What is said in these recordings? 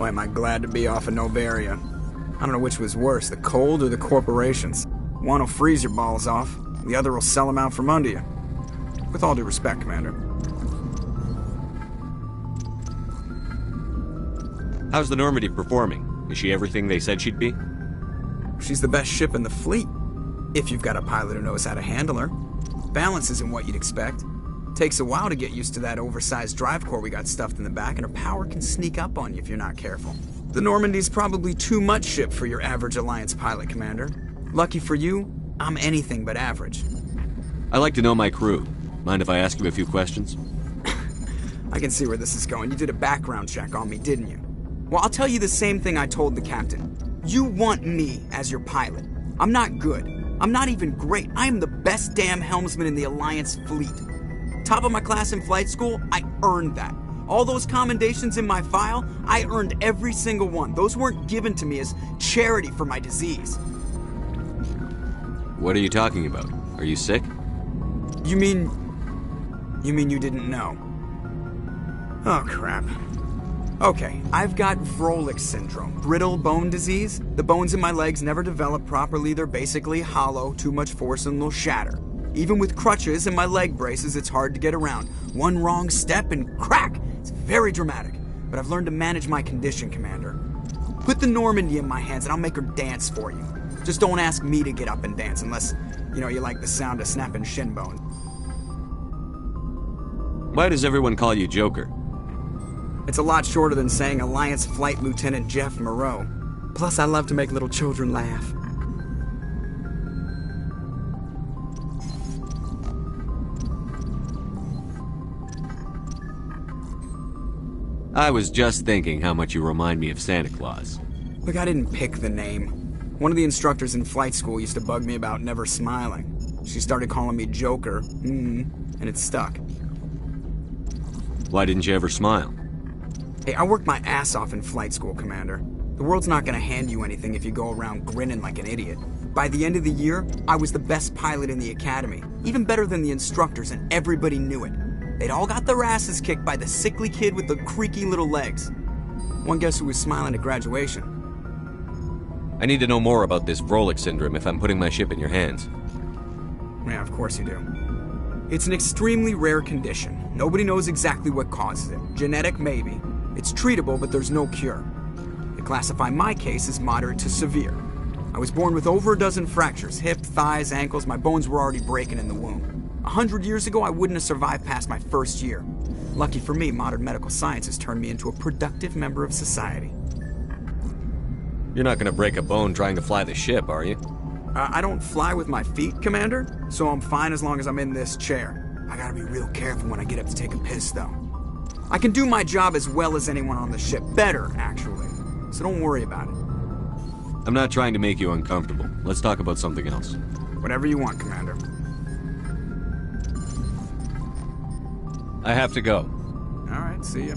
Boy, am I glad to be off of Novaria. I don't know which was worse, the cold or the corporations. One will freeze your balls off, the other will sell them out from under you. With all due respect, Commander. How's the Normandy performing? Is she everything they said she'd be? She's the best ship in the fleet, if you've got a pilot who knows how to handle her. Balance isn't what you'd expect. Takes a while to get used to that oversized drive core we got stuffed in the back, and her power can sneak up on you if you're not careful. The Normandy's probably too much ship for your average Alliance pilot, Commander. Lucky for you, I'm anything but average. I like to know my crew. Mind if I ask you a few questions? I can see where this is going. You did a background check on me, didn't you? Well, I'll tell you the same thing I told the captain. You want me as your pilot. I'm not good. I'm not even great. I am the best damn helmsman in the Alliance fleet. Top of my class in flight school, I earned that. All those commendations in my file, I earned every single one. Those weren't given to me as charity for my disease. What are you talking about? Are you sick? You mean you didn't know? Oh, crap. Okay, I've got Vrolik syndrome, brittle bone disease. The bones in my legs never develop properly. They're basically hollow, too much force and they'll shatter. Even with crutches and my leg braces, it's hard to get around. One wrong step and crack! It's very dramatic. But I've learned to manage my condition, Commander. Put the Normandy in my hands and I'll make her dance for you. Just don't ask me to get up and dance unless, you like the sound of snapping shin bone. Why does everyone call you Joker? It's a lot shorter than saying Alliance Flight Lieutenant Jeff Moreau. Plus, I love to make little children laugh. I was just thinking how much you remind me of Santa Claus. Look, I didn't pick the name. One of the instructors in flight school used to bug me about never smiling. She started calling me Joker, and it stuck. Why didn't you ever smile? Hey, I worked my ass off in flight school, Commander. The world's not gonna hand you anything if you go around grinning like an idiot. By the end of the year, I was the best pilot in the academy, even better than the instructors, and everybody knew it. They'd all got their asses kicked by the sickly kid with the creaky little legs. One guess who was smiling at graduation? I need to know more about this Vrolik syndrome if I'm putting my ship in your hands. Yeah, of course you do. It's an extremely rare condition. Nobody knows exactly what causes it. Genetic, maybe. It's treatable, but there's no cure. They classify my case as moderate to severe. I was born with over a dozen fractures, hip, thighs, ankles. My bones were already breaking in the womb. 100 years ago, I wouldn't have survived past my first year. Lucky for me, modern medical science has turned me into a productive member of society. You're not gonna break a bone trying to fly the ship, are you? I don't fly with my feet, Commander, so I'm fine as long as I'm in this chair. I gotta be real careful when I get up to take a piss, though. I can do my job as well as anyone on the ship. Better, actually. So don't worry about it. I'm not trying to make you uncomfortable. Let's talk about something else. Whatever you want, Commander. I have to go. All right, see ya.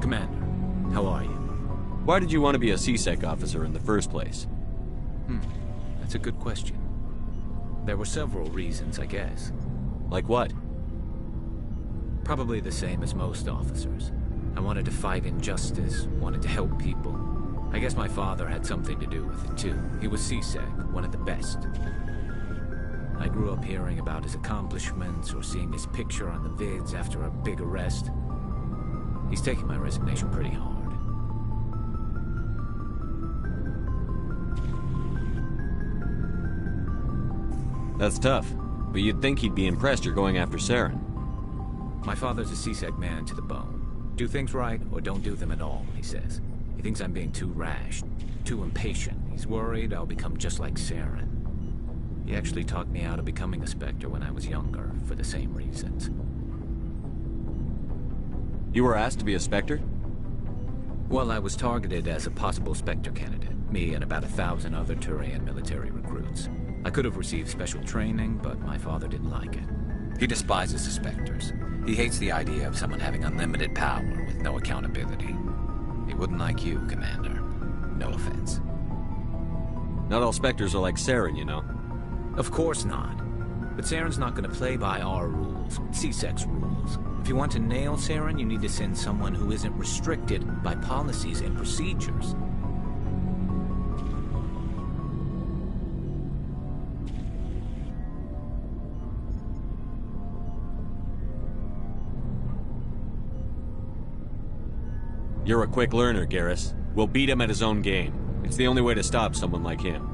Commander, how are you? Why did you want to be a C-Sec officer in the first place? That's a good question. There were several reasons, I guess. Like what? Probably the same as most officers. I wanted to fight injustice, wanted to help people. I guess my father had something to do with it too. He was CSEC, one of the best. I grew up hearing about his accomplishments or seeing his picture on the vids after a big arrest. He's taking my resignation pretty hard. That's tough, but you'd think he'd be impressed you're going after Saren. My father's a CSEC man to the bone. Do things right or don't do them at all, he says. He thinks I'm being too rash, too impatient. He's worried I'll become just like Saren. He actually talked me out of becoming a Spectre when I was younger, for the same reasons. You were asked to be a Spectre? Well, I was targeted as a possible Spectre candidate. Me and about 1,000 other Turian military recruits. I could have received special training, but my father didn't like it. He despises the Spectres. He hates the idea of someone having unlimited power with no accountability. He wouldn't like you, Commander. No offense. Not all Spectres are like Saren, you know. Of course not. But Saren's not going to play by our rules, CSEC's rules. If you want to nail Saren, you need to send someone who isn't restricted by policies and procedures. You're a quick learner, Garrus. We'll beat him at his own game. It's the only way to stop someone like him.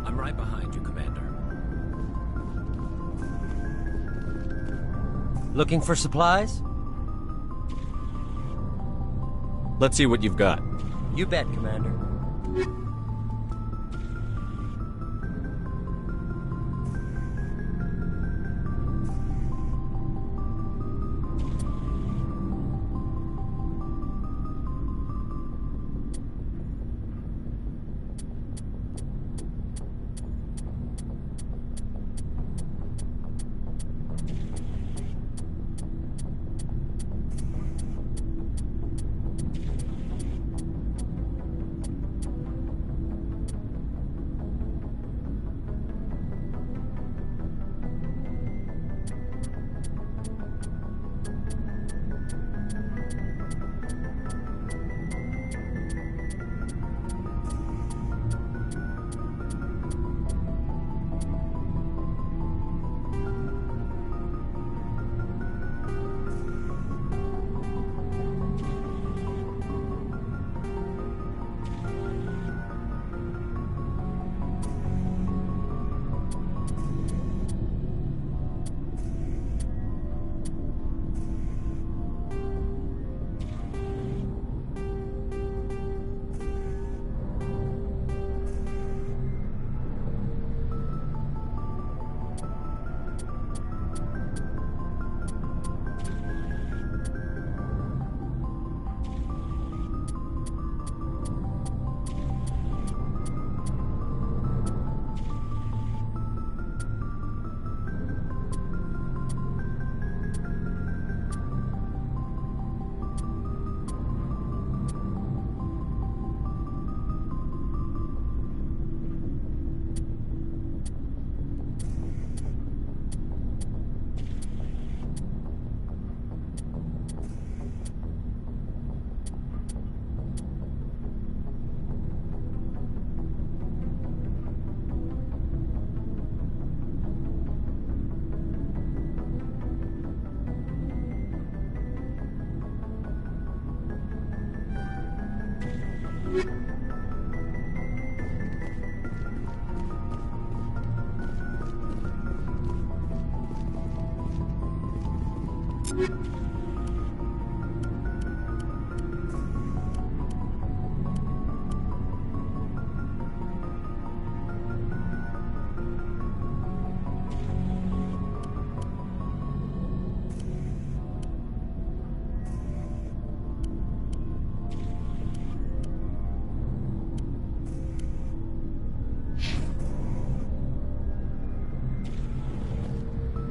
I'm right behind you, Commander. Looking for supplies? Let's see what you've got. You bet, Commander.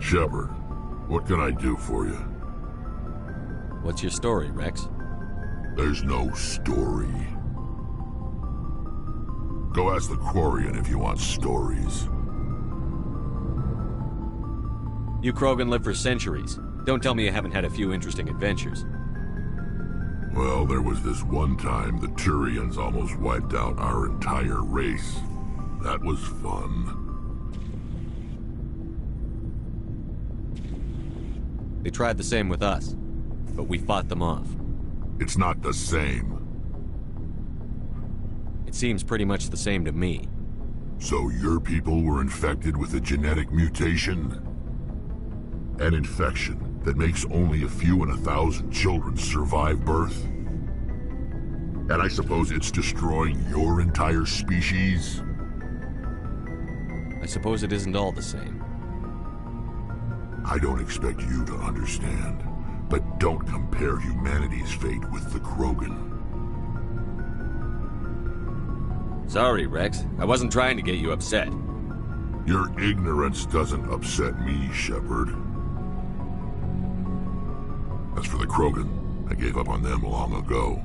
Shepard, what can I do for you? What's your story, Rex? There's no story. Go ask the Quarian if you want stories. You Krogan live for centuries. Don't tell me you haven't had a few interesting adventures. Well, there was this one time the Turians almost wiped out our entire race. That was fun. They tried the same with us, but we fought them off. It's not the same. It seems pretty much the same to me. So your people were infected with a genetic mutation? An infection that makes only a few in 1,000 children survive birth? And I suppose it's destroying your entire species? I suppose it isn't all the same. I don't expect you to understand, but don't compare humanity's fate with the Krogan. Sorry, Rex. I wasn't trying to get you upset. Your ignorance doesn't upset me, Shepard. As for the Krogan, I gave up on them long ago.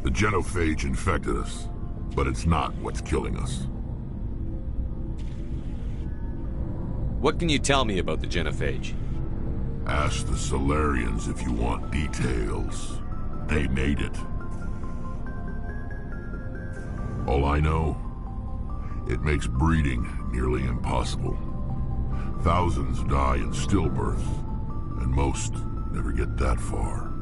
The genophage infected us, but it's not what's killing us. What can you tell me about the genophage? Ask the Solarians if you want details. They made it. All I know, it makes breeding nearly impossible. Thousands die in stillbirth, and most never get that far.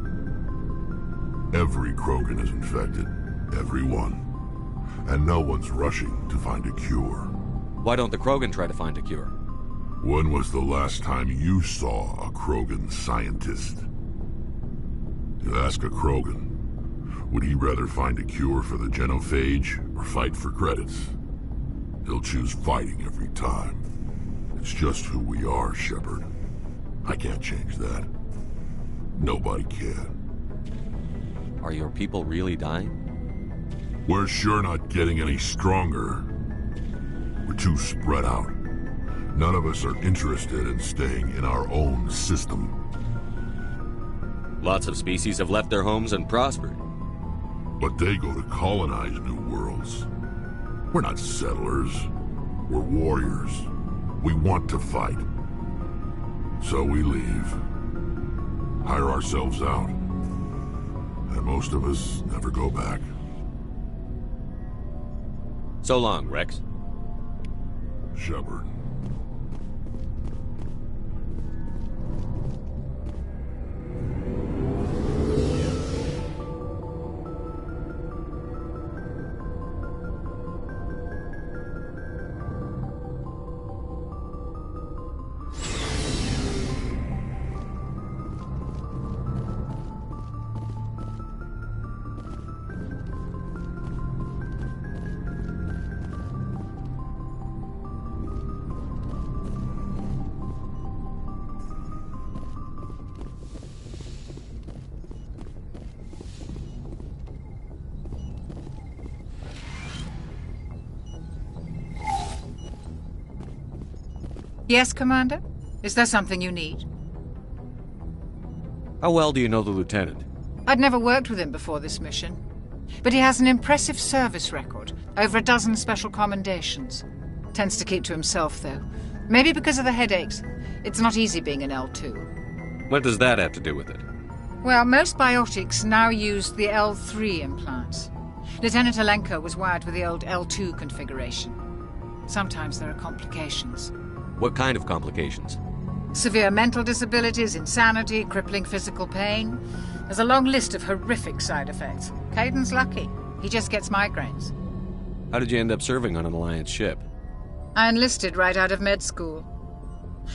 Every Krogan is infected, every one. And no one's rushing to find a cure. Why don't the Krogan try to find a cure? When was the last time you saw a Krogan scientist? You ask a Krogan, would he rather find a cure for the genophage or fight for credits? He'll choose fighting every time. It's just who we are, Shepard. I can't change that. Nobody can. Are your people really dying? We're sure not getting any stronger. We're too spread out. None of us are interested in staying in our own system. Lots of species have left their homes and prospered. But they go to colonize new worlds. We're not settlers. We're warriors. We want to fight. So we leave. Hire ourselves out. And most of us never go back. So long, Rex. Shepard. Yes, Commander? Is there something you need? How well do you know the Lieutenant? I'd never worked with him before this mission. But he has an impressive service record, over a dozen special commendations. Tends to keep to himself, though. Maybe because of the headaches. It's not easy being an L2. What does that have to do with it? Well, most biotics now use the L3 implants. Lieutenant Alenko was wired with the old L2 configuration. Sometimes there are complications. What kind of complications? Severe mental disabilities, insanity, crippling physical pain. There's a long list of horrific side effects. Kaiden's lucky. He just gets migraines. How did you end up serving on an Alliance ship? I enlisted right out of med school.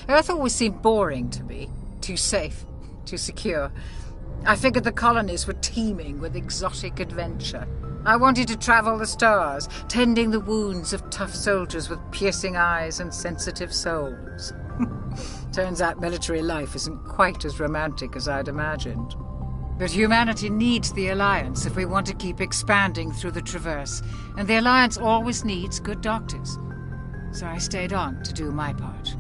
Earth always seemed boring to me. Too safe, too secure. I figured the colonies were teeming with exotic adventure. I wanted to travel the stars, tending the wounds of tough soldiers with piercing eyes and sensitive souls. Turns out military life isn't quite as romantic as I'd imagined. But humanity needs the Alliance if we want to keep expanding through the Traverse, and the Alliance always needs good doctors. So I stayed on to do my part.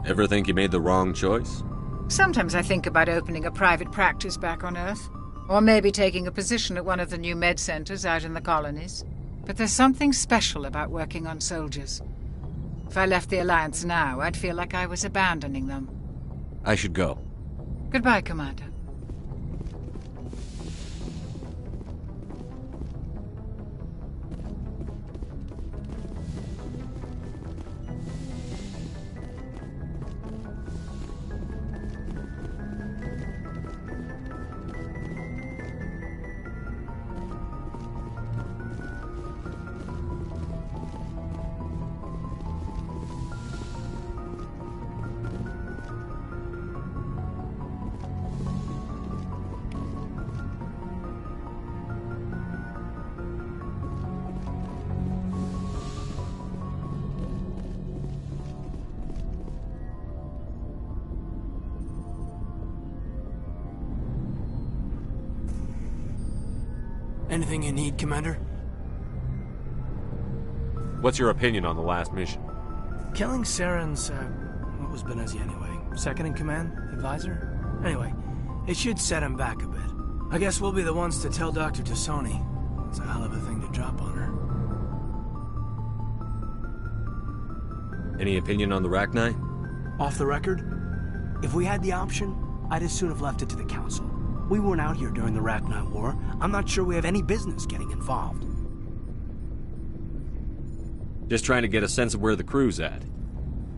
Ever think you made the wrong choice? Sometimes I think about opening a private practice back on Earth. Or maybe taking a position at one of the new med centers out in the colonies. But there's something special about working on soldiers. If I left the Alliance now, I'd feel like I was abandoning them. I should go. Goodbye, Commander. Anything you need, Commander? What's your opinion on the last mission? Killing Saren's, what was Benezia anyway? Second in command? Advisor? Anyway, it should set him back a bit. I guess we'll be the ones to tell Dr. Tassoni. It's a hell of a thing to drop on her. Any opinion on the Rachni? Off the record, if we had the option, I'd as soon have left it to the Council. We weren't out here during the Rachni War. I'm not sure we have any business getting involved. Just trying to get a sense of where the crew's at.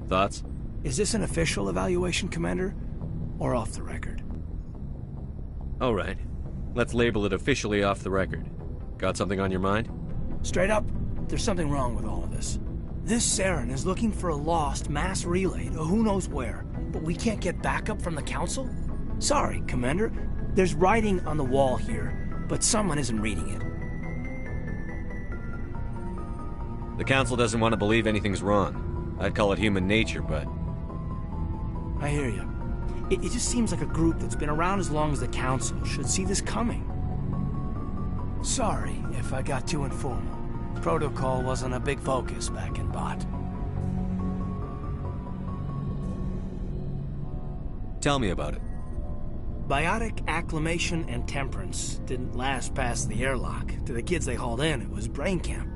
Thoughts? Is this an official evaluation, Commander? Or off the record? All right. Let's label it officially off the record. Got something on your mind? Straight up, there's something wrong with all of this. This Saren is looking for a lost mass relay to who knows where, but we can't get backup from the Council? Sorry, Commander. There's writing on the wall here, but someone isn't reading it. The Council doesn't want to believe anything's wrong. I'd call it human nature, but... I hear you. It just seems like a group that's been around as long as the Council should see this coming. Sorry if I got too informal. Protocol wasn't a big focus back in Bot. Tell me about it. Biotic acclimation and temperance didn't last past the airlock. To the kids they hauled in, it was brain camp.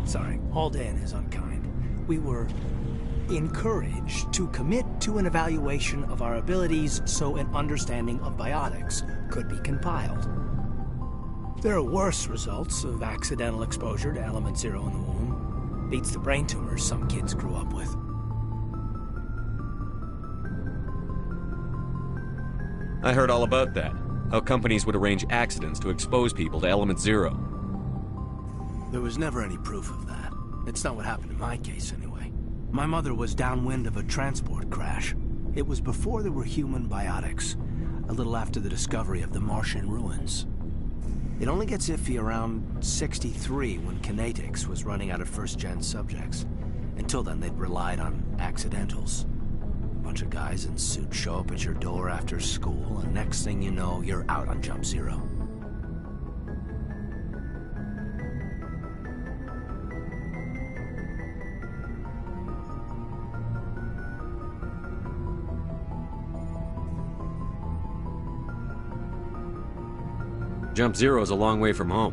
Sorry, hauled in is unkind. We were encouraged to commit to an evaluation of our abilities so an understanding of biotics could be compiled. There are worse results of accidental exposure to Element Zero in the womb. Beats the brain tumors some kids grew up with. I heard all about that. How companies would arrange accidents to expose people to Element Zero. There was never any proof of that. It's not what happened in my case, anyway. My mother was downwind of a transport crash. It was before there were human biotics, a little after the discovery of the Martian ruins. It only gets iffy around 63 when Kinetics was running out of first-gen subjects. Until then, they'd relied on accidentals. A bunch of guys in suits show up at your door after school, and next thing you know, you're out on Jump Zero. Jump Zero is a long way from home.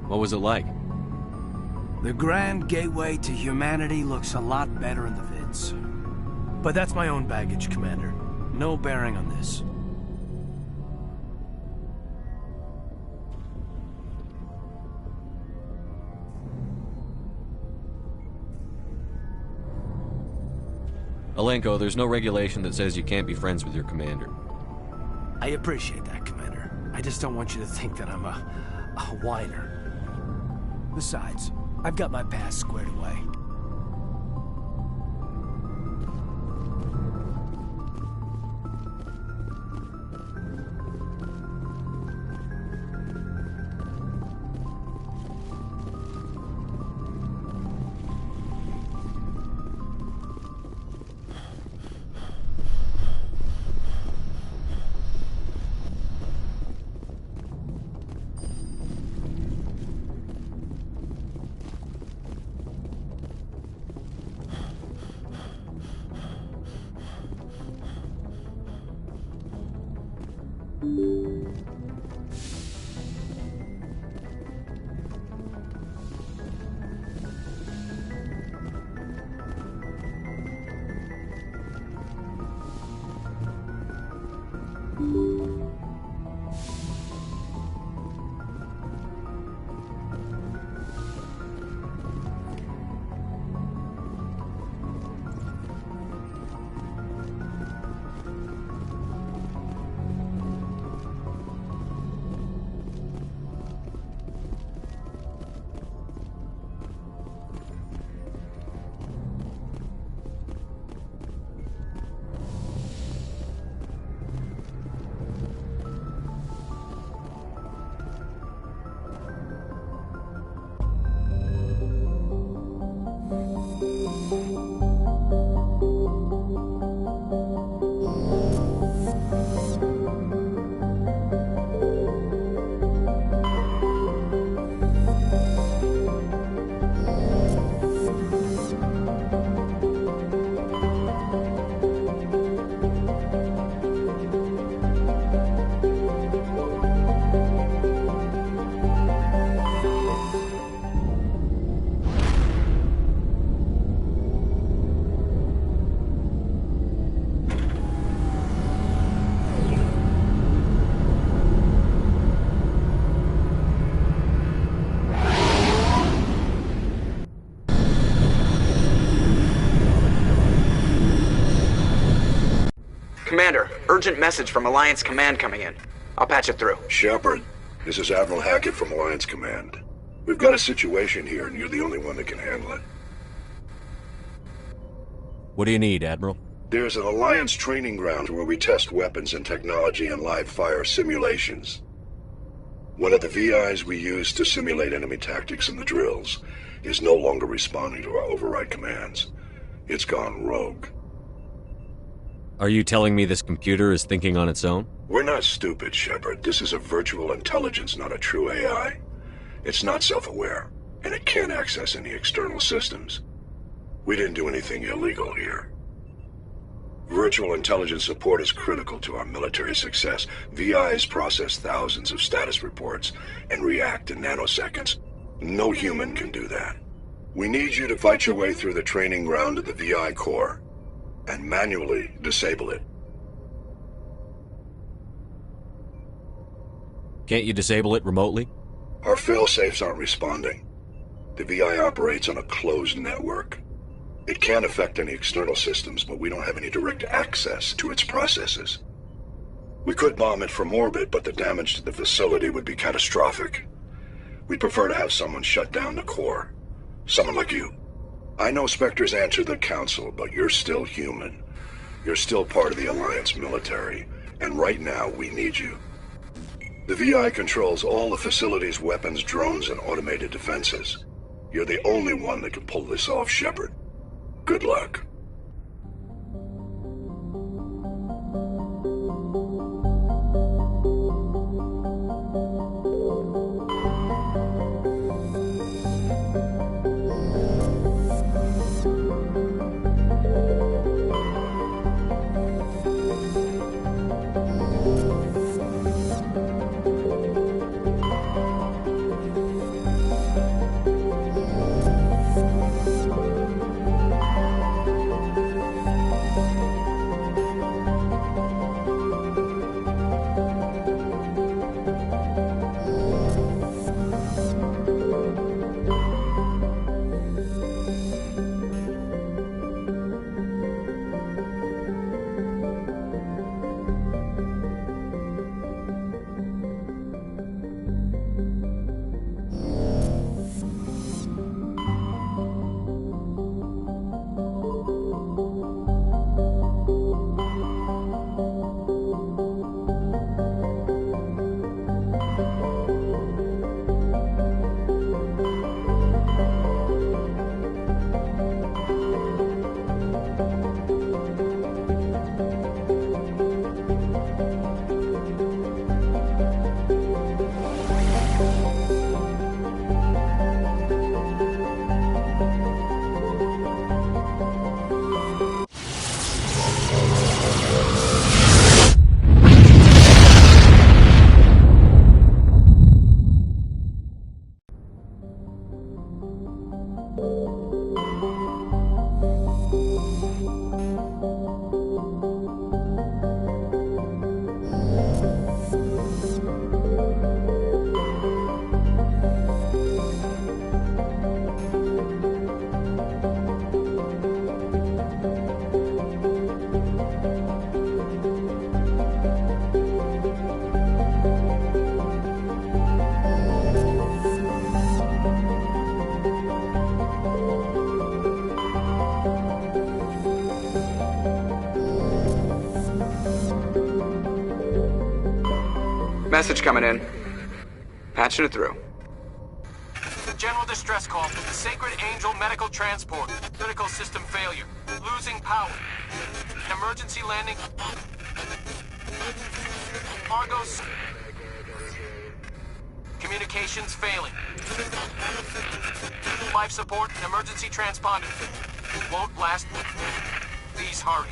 What was it like? The Grand Gateway to Humanity looks a lot better in the vids. But that's my own baggage, Commander. No bearing on this. Alenko, there's no regulation that says you can't be friends with your commander. I appreciate that, Commander. I just don't want you to think that I'm a whiner. Besides, I've got my past squared away. urgent message from Alliance Command coming in. I'll patch it through. Shepard, this is Admiral Hackett from Alliance Command. We've got a situation here, and you're the only one that can handle it. What do you need, Admiral? There's an Alliance training ground where we test weapons and technology in live-fire simulations. One of the VIs we use to simulate enemy tactics in the drills is no longer responding to our override commands. It's gone rogue. Are you telling me this computer is thinking on its own? We're not stupid, Shepard. This is a virtual intelligence, not a true AI. It's not self-aware, and it can't access any external systems. We didn't do anything illegal here. Virtual intelligence support is critical to our military success. VIs process thousands of status reports and react in nanoseconds. No human can do that. We need you to fight your way through the training ground of the VI core and manually disable it. Can't you disable it remotely? Our fail-safes aren't responding. The VI operates on a closed network. It can affect any external systems, but we don't have any direct access to its processes. We could bomb it from orbit, but the damage to the facility would be catastrophic. We'd prefer to have someone shut down the core. Someone like you. I know Spectres answer the Council, but you're still human. You're still part of the Alliance military, and right now we need you. The VI controls all the facility's weapons, drones, and automated defenses. You're the only one that can pull this off, Shepard. Good luck. Message coming in. Patching it through. General distress call from the Sacred Angel Medical Transport. Critical system failure. Losing power. Emergency landing. Argos. Communications failing. Life support and emergency transponder. Won't last. Please hurry.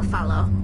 I'll follow.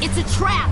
It's a trap!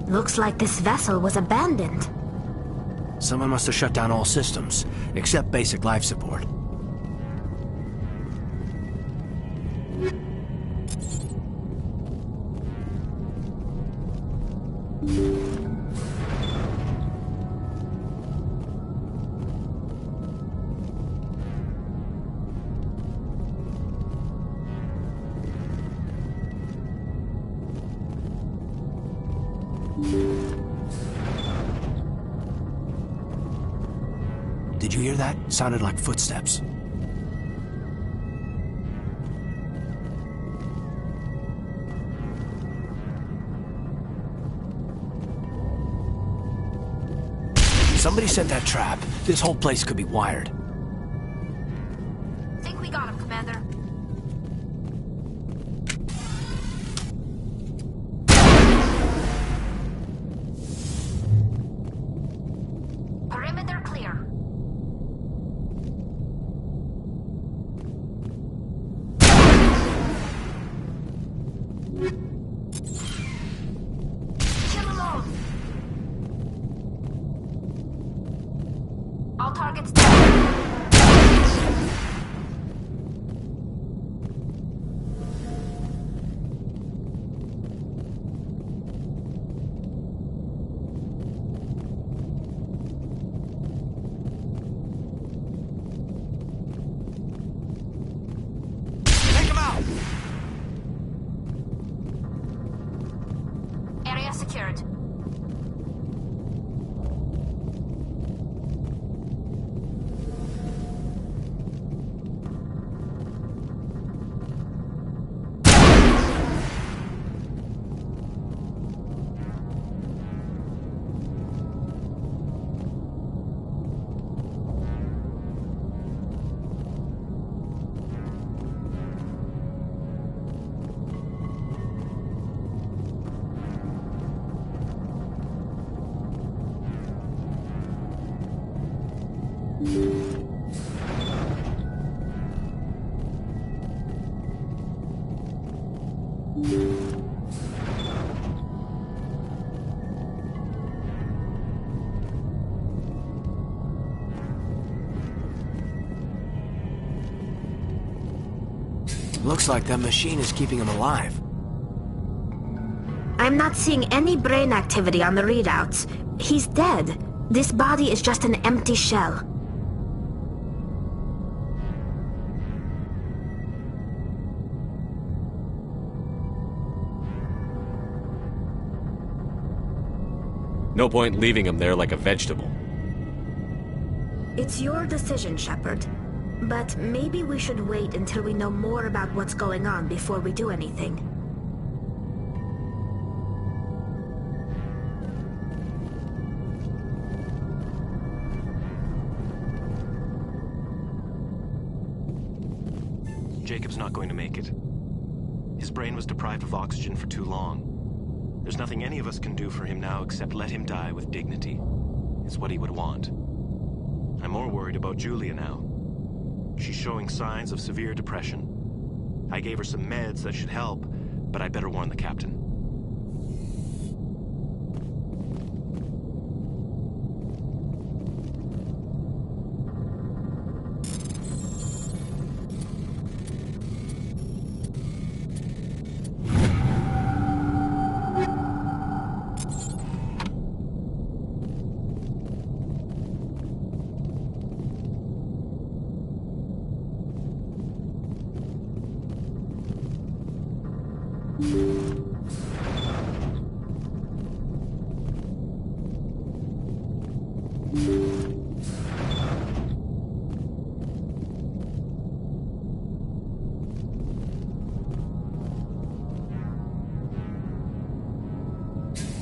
Looks like this vessel was abandoned. Someone must have shut down all systems, except basic life support. Did you hear that? Sounded like footsteps. Somebody set that trap. This whole place could be wired. Think we got him, Commander. Perimeter clear. Kill alone. All targets down. Take him out! Area secured. Looks like that machine is keeping him alive. I'm not seeing any brain activity on the readouts. He's dead. This body is just an empty shell. No point leaving him there like a vegetable. It's your decision, Shepard. But maybe we should wait until we know more about what's going on before we do anything. Jacob's not going to make it. His brain was deprived of oxygen for too long. There's nothing any of us can do for him now except let him die with dignity. It's what he would want. I'm more worried about Julia now. She's showing signs of severe depression. I gave her some meds that should help, but I better warn the captain.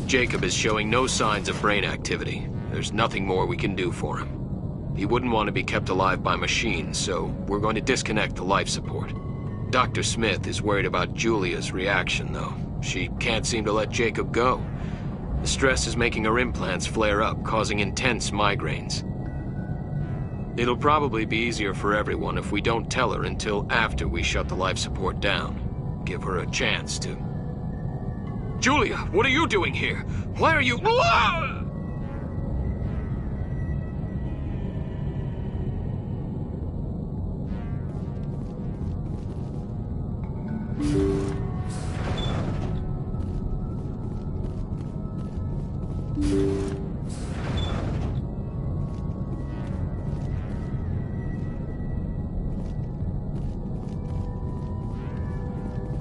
Jacob is showing no signs of brain activity. There's nothing more we can do for him. He wouldn't want to be kept alive by machines, so we're going to disconnect the life support. Dr. Smith is worried about Julia's reaction, though. She can't seem to let Jacob go. The stress is making her implants flare up, causing intense migraines. It'll probably be easier for everyone if we don't tell her until after we shut the life support down. Give her a chance to... Julia, what are you doing here? Why are you...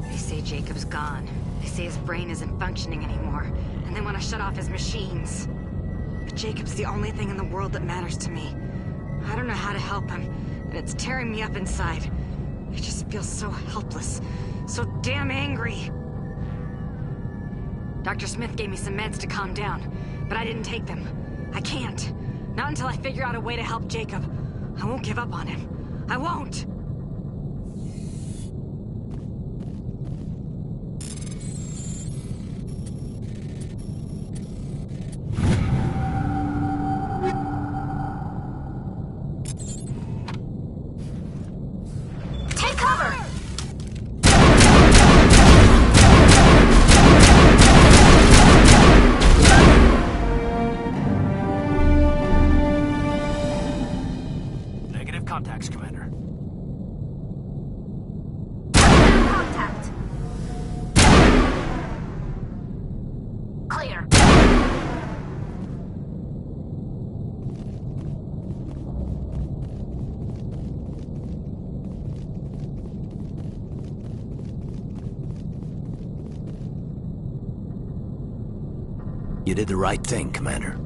They say Jacob's gone. They say his brain isn't functioning anymore, and they want to shut off his machines. But Jacob's the only thing in the world that matters to me. I don't know how to help him, and it's tearing me up inside. I just feel so helpless, so damn angry. Dr. Smith gave me some meds to calm down, but I didn't take them. I can't. Not until I figure out a way to help Jacob. I won't give up on him. I won't! Take cover! Negative contacts, Commander. Contact. Clear. You did the right thing, Commander.